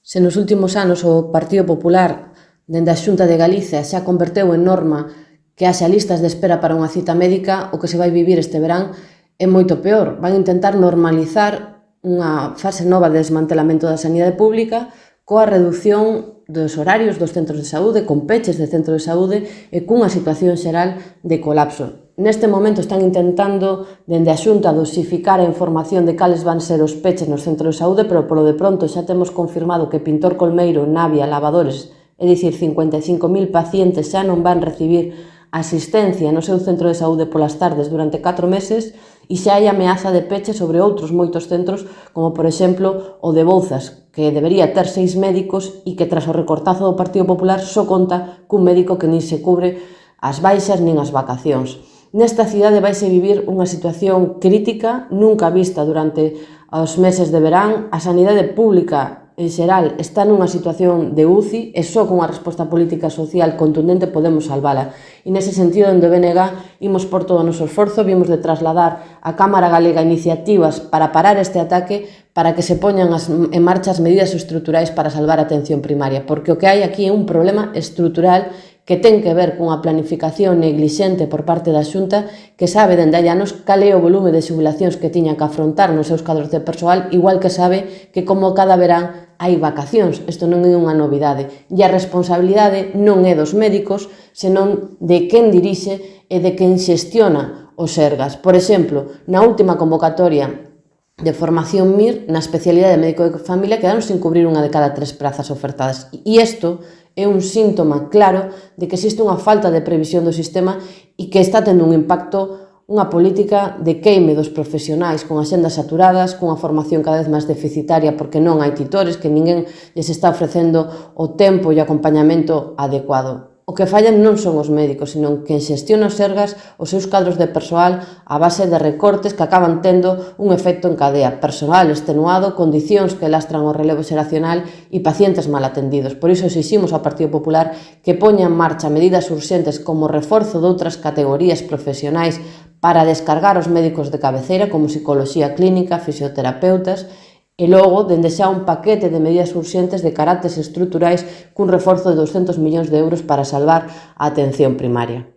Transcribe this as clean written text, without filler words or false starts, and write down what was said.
Se nos últimos anos o Partido Popular, dende a Xunta de Galicia, xa converteu en norma que haxa listas de espera para unha cita médica, o que se vai vivir este verán é moito peor. Van intentar normalizar unha fase nova de desmantelamento da sanidade pública coa reducción dos horarios dos centros de saúde, con peches de centros de saúde e cunha situación xeral de colapso. Neste momento están intentando, dende a Xunta, dosificar a información de cales van ser os peches nos centros de saúde, pero polo de pronto xa temos confirmado que Pintor Colmeiro, Navia, Lavadores, é dicir, 55.000 pacientes xa non van recibir asistencia no seu centro de saúde polas tardes durante 4 meses e xa hai ameaza de peche sobre outros moitos centros, como por exemplo o de Bouzas, que debería ter 6 médicos e que tras o recortazo do Partido Popular só conta cun médico que nin se cubre as baixas nin as vacacións. Nesta cidade vaise vivir unha situación crítica nunca vista durante os meses de verán. A sanidade pública en xeral está nunha situación de UCI e só cunha resposta política social contundente podemos salvala. E nese sentido, dende o BNG, imos por todo o noso esforzo, vimos de trasladar á Cámara Galega iniciativas para parar este ataque, para que se poñan en marcha as medidas estruturais para salvar a atención primaria, porque o que hai aquí é un problema estrutural que ten que ver cunha planificación neglixente por parte da Xunta, que sabe dende hai anos cal é o volume de xubilacións que tiña que afrontar nos seus cadros de persoal, igual que sabe que como cada verán hai vacacións. Isto non é unha novidade. E a responsabilidade non é dos médicos, senón de quen dirixe e de quen xestiona os Sergas. Por exemplo, na última convocatoria de formación MIR, na especialidade de médico de familia, quedaron sin cubrir unha de cada 3 prazas ofertadas. E isto é un síntoma claro de que existe unha falta de previsión do sistema e que está tendo un impacto unha política de queime dos profesionais con axendas saturadas, cunha formación cada vez máis deficitaria porque non hai titores, que ninguén lles está ofrecendo o tempo e o acompañamento adecuado. O que fallan non son os médicos, sino quen xestiona os Sergas, os seus cadros de persoal a base de recortes que acaban tendo un efecto en cadea. Persoal extenuado, condicións que lastran o relevo xeracional e pacientes mal atendidos. Por iso exiximos ao Partido Popular que poña en marcha medidas urxentes como reforzo de outras categorías profesionais para descargar os médicos de cabeceira como psicoloxía clínica, fisioterapeutas, e logo, dende xa un paquete de medidas urxentes de carácteres estruturais cun reforzo de 200 millóns de euros para salvar a atención primaria.